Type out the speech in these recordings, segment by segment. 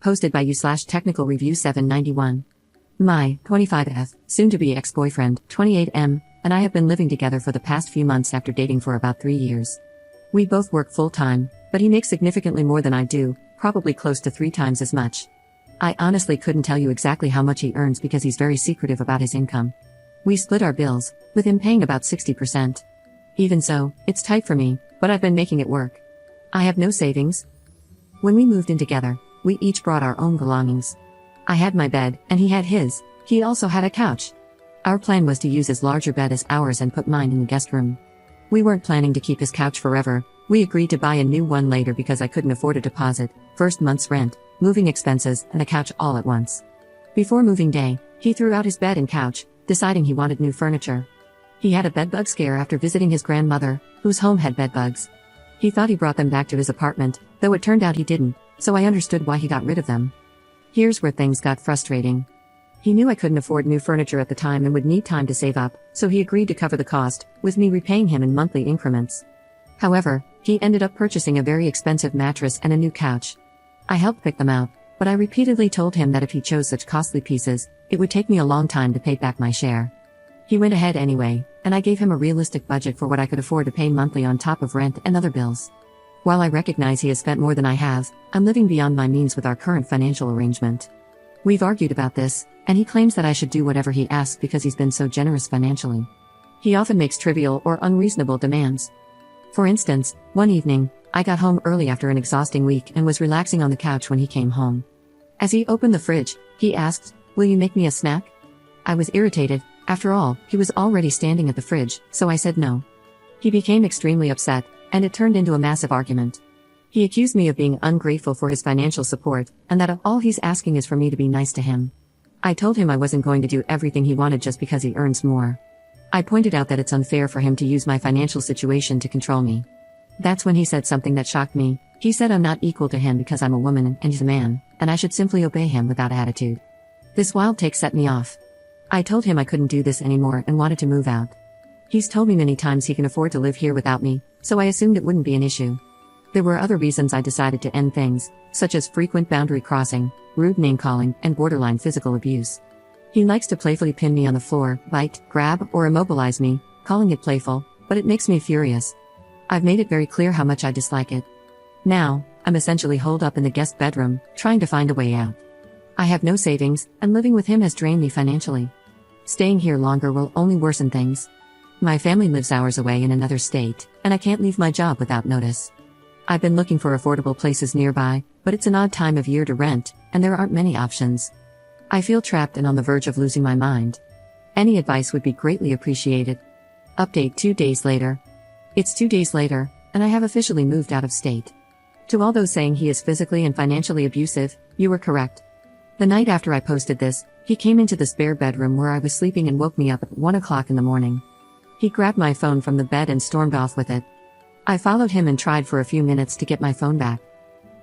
Posted by you/technical review 791. My 25F, soon-to-be ex-boyfriend, 28M, and I have been living together for the past few months after dating for about 3 years. We both work full-time, but he makes significantly more than I do, probably close to 3 times as much. I honestly couldn't tell you exactly how much he earns because he's very secretive about his income. We split our bills, with him paying about 60%. Even so, it's tight for me, but I've been making it work. I have no savings. When we moved in together, we each brought our own belongings. I had my bed, and he had his. He also had a couch. Our plan was to use his larger bed as ours and put mine in the guest room. We weren't planning to keep his couch forever. We agreed to buy a new one later because I couldn't afford a deposit, first month's rent, moving expenses, and a couch all at once. Before moving day, he threw out his bed and couch, deciding he wanted new furniture. He had a bedbug scare after visiting his grandmother, whose home had bedbugs. He thought he brought them back to his apartment, though it turned out he didn't, so I understood why he got rid of them. Here's where things got frustrating. He knew I couldn't afford new furniture at the time and would need time to save up, so he agreed to cover the cost, with me repaying him in monthly increments. However, he ended up purchasing a very expensive mattress and a new couch. I helped pick them out, but I repeatedly told him that if he chose such costly pieces, it would take me a long time to pay back my share. He went ahead anyway, and I gave him a realistic budget for what I could afford to pay monthly on top of rent and other bills. While I recognize he has spent more than I have, I'm living beyond my means with our current financial arrangement. We've argued about this, and he claims that I should do whatever he asks because he's been so generous financially. He often makes trivial or unreasonable demands. For instance, one evening, I got home early after an exhausting week and was relaxing on the couch when he came home. As he opened the fridge, he asked, "Will you make me a snack?" I was irritated. After all, he was already standing at the fridge, so I said no. He became extremely upset, and it turned into a massive argument. He accused me of being ungrateful for his financial support, and that all he's asking is for me to be nice to him. I told him I wasn't going to do everything he wanted just because he earns more. I pointed out that it's unfair for him to use my financial situation to control me. That's when he said something that shocked me. He said I'm not equal to him because I'm a woman and he's a man, and I should simply obey him without attitude. This wild take set me off. I told him I couldn't do this anymore and wanted to move out. He's told me many times he can afford to live here without me, so I assumed it wouldn't be an issue. There were other reasons I decided to end things, such as frequent boundary crossing, rude name-calling, and borderline physical abuse. He likes to playfully pin me on the floor, bite, grab, or immobilize me, calling it playful, but it makes me furious. I've made it very clear how much I dislike it. Now, I'm essentially holed up in the guest bedroom, trying to find a way out. I have no savings, and living with him has drained me financially. Staying here longer will only worsen things. My family lives hours away in another state, and I can't leave my job without notice. I've been looking for affordable places nearby, but it's an odd time of year to rent, and there aren't many options. I feel trapped and on the verge of losing my mind. Any advice would be greatly appreciated. Update 2 days later. It's 2 days later, and I have officially moved out of state. To all those saying he is physically and financially abusive, you were correct. The night after I posted this, he came into the spare bedroom where I was sleeping and woke me up at 1 o'clock in the morning. He grabbed my phone from the bed and stormed off with it. I followed him and tried for a few minutes to get my phone back.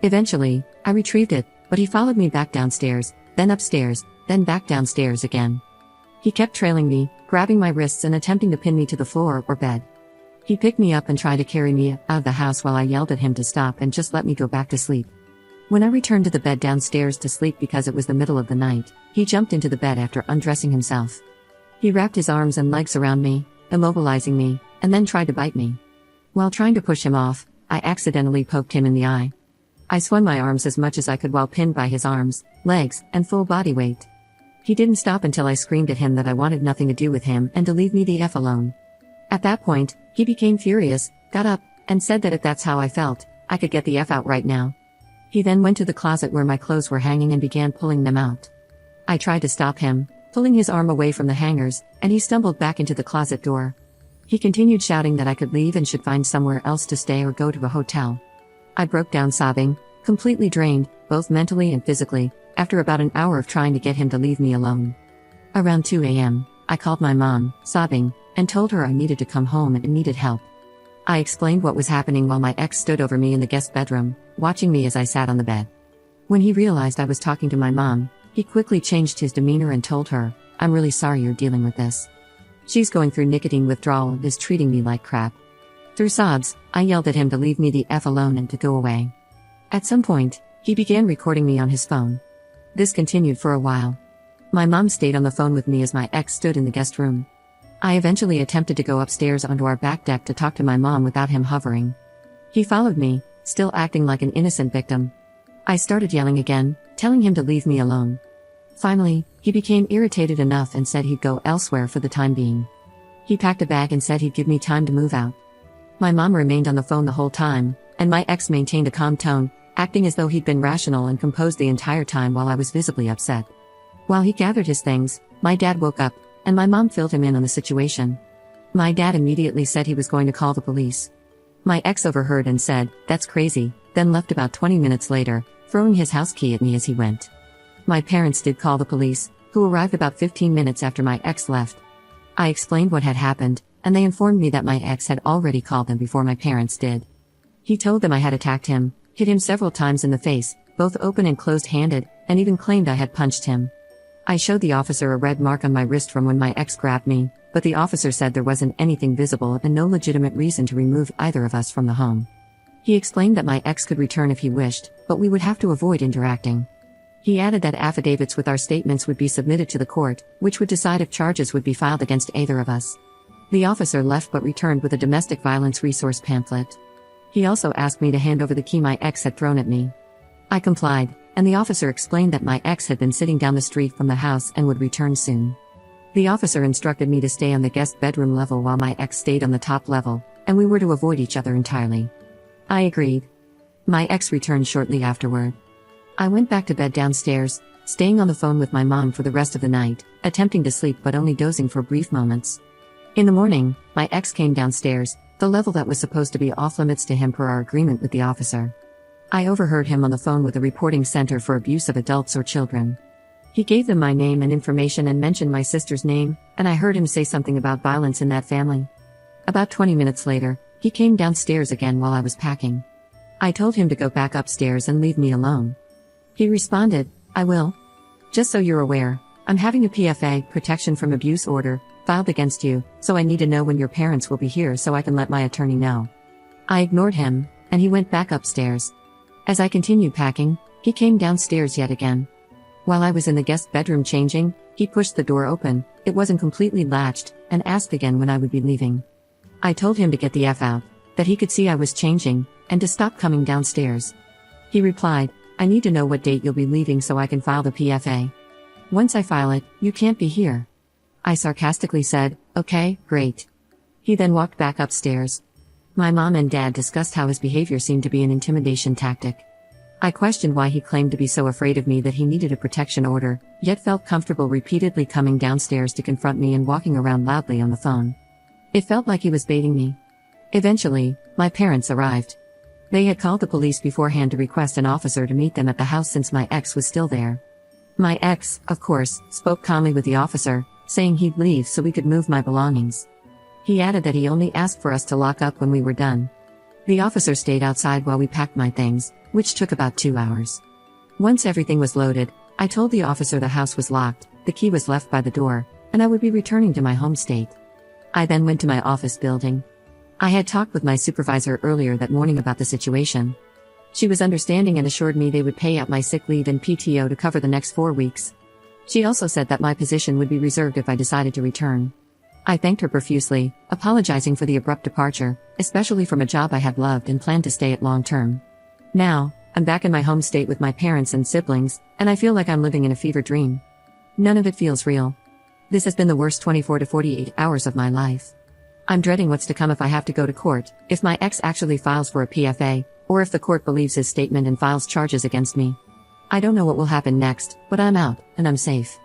Eventually, I retrieved it, but he followed me back downstairs, then upstairs, then back downstairs again. He kept trailing me, grabbing my wrists and attempting to pin me to the floor or bed. He picked me up and tried to carry me out of the house while I yelled at him to stop and just let me go back to sleep. When I returned to the bed downstairs to sleep because it was the middle of the night, he jumped into the bed after undressing himself. He wrapped his arms and legs around me, immobilizing me, and then tried to bite me. While trying to push him off, I accidentally poked him in the eye. I swung my arms as much as I could while pinned by his arms, legs, and full body weight. He didn't stop until I screamed at him that I wanted nothing to do with him and to leave me the F alone. At that point, he became furious, got up, and said that if that's how I felt, I could get the F out right now. He then went to the closet where my clothes were hanging and began pulling them out. I tried to stop him, pulling his arm away from the hangers, and he stumbled back into the closet door. He continued shouting that I could leave and should find somewhere else to stay or go to a hotel. I broke down sobbing, completely drained, both mentally and physically, after about an hour of trying to get him to leave me alone. Around 2 a.m., I called my mom, sobbing, and told her I needed to come home and needed help. I explained what was happening while my ex stood over me in the guest bedroom, watching me as I sat on the bed. When he realized I was talking to my mom, he quickly changed his demeanor and told her, "I'm really sorry you're dealing with this. She's going through nicotine withdrawal and is treating me like crap." Through sobs, I yelled at him to leave me the F alone and to go away. At some point, He began recording me on his phone. This continued for a while. My mom stayed on the phone with me as my ex stood in the guest room. I eventually attempted to go upstairs onto our back deck to talk to my mom without him hovering. He followed me, still acting like an innocent victim. I started yelling again, telling him to leave me alone. Finally, he became irritated enough and said he'd go elsewhere for the time being. He packed a bag and said he'd give me time to move out. My mom remained on the phone the whole time, and my ex maintained a calm tone, acting as though he'd been rational and composed the entire time while I was visibly upset. While he gathered his things, my dad woke up, and my mom filled him in on the situation. My dad immediately said he was going to call the police. My ex overheard and said, "That's crazy," then left about 20 minutes later, throwing his house key at me as he went. My parents did call the police, who arrived about 15 minutes after my ex left. I explained what had happened, and they informed me that my ex had already called them before my parents did. He told them I had attacked him, hit him several times in the face, both open and closed-handed, and even claimed I had punched him. I showed the officer a red mark on my wrist from when my ex grabbed me, but the officer said there wasn't anything visible and no legitimate reason to remove either of us from the home. He explained that my ex could return if he wished, but we would have to avoid interacting. He added that affidavits with our statements would be submitted to the court, which would decide if charges would be filed against either of us. The officer left but returned with a domestic violence resource pamphlet. He also asked me to hand over the key my ex had thrown at me. I complied, and the officer explained that my ex had been sitting down the street from the house and would return soon. The officer instructed me to stay on the guest bedroom level while my ex stayed on the top level, and we were to avoid each other entirely. I agreed. My ex returned shortly afterward. I went back to bed downstairs, staying on the phone with my mom for the rest of the night, attempting to sleep but only dozing for brief moments. In the morning, my ex came downstairs, the level that was supposed to be off limits to him per our agreement with the officer. I overheard him on the phone with the reporting center for abuse of adults or children. He gave them my name and information and mentioned my sister's name, and I heard him say something about violence in that family. About 20 minutes later, he came downstairs again while I was packing. I told him to go back upstairs and leave me alone. He responded, "I will. Just so you're aware, I'm having a PFA, protection from abuse order, filed against you, so I need to know when your parents will be here so I can let my attorney know." I ignored him, and he went back upstairs. As I continued packing, he came downstairs yet again. While I was in the guest bedroom changing, he pushed the door open, it wasn't completely latched, and asked again when I would be leaving. I told him to get the F out, that he could see I was changing, and to stop coming downstairs. He replied, "I need to know what date you'll be leaving so I can file the PFA. Once I file it, you can't be here." I sarcastically said, "Okay, great." He then walked back upstairs. My mom and dad discussed how his behavior seemed to be an intimidation tactic. I questioned why he claimed to be so afraid of me that he needed a protection order, yet felt comfortable repeatedly coming downstairs to confront me and walking around loudly on the phone. It felt like he was baiting me. Eventually, my parents arrived. They had called the police beforehand to request an officer to meet them at the house since my ex was still there. My ex, of course, spoke calmly with the officer, saying he'd leave so we could move my belongings. He added that he only asked for us to lock up when we were done. The officer stayed outside while we packed my things, which took about 2 hours. Once everything was loaded, I told the officer the house was locked, the key was left by the door, and I would be returning to my home state. I then went to my office building. I had talked with my supervisor earlier that morning about the situation. She was understanding and assured me they would pay out my sick leave and PTO to cover the next 4 weeks. She also said that my position would be reserved if I decided to return. I thanked her profusely, apologizing for the abrupt departure, especially from a job I had loved and planned to stay at long term. Now, I'm back in my home state with my parents and siblings, and I feel like I'm living in a fever dream. None of it feels real. This has been the worst 24 to 48 hours of my life. I'm dreading what's to come if I have to go to court, if my ex actually files for a PFA, or if the court believes his statement and files charges against me. I don't know what will happen next, but I'm out, and I'm safe.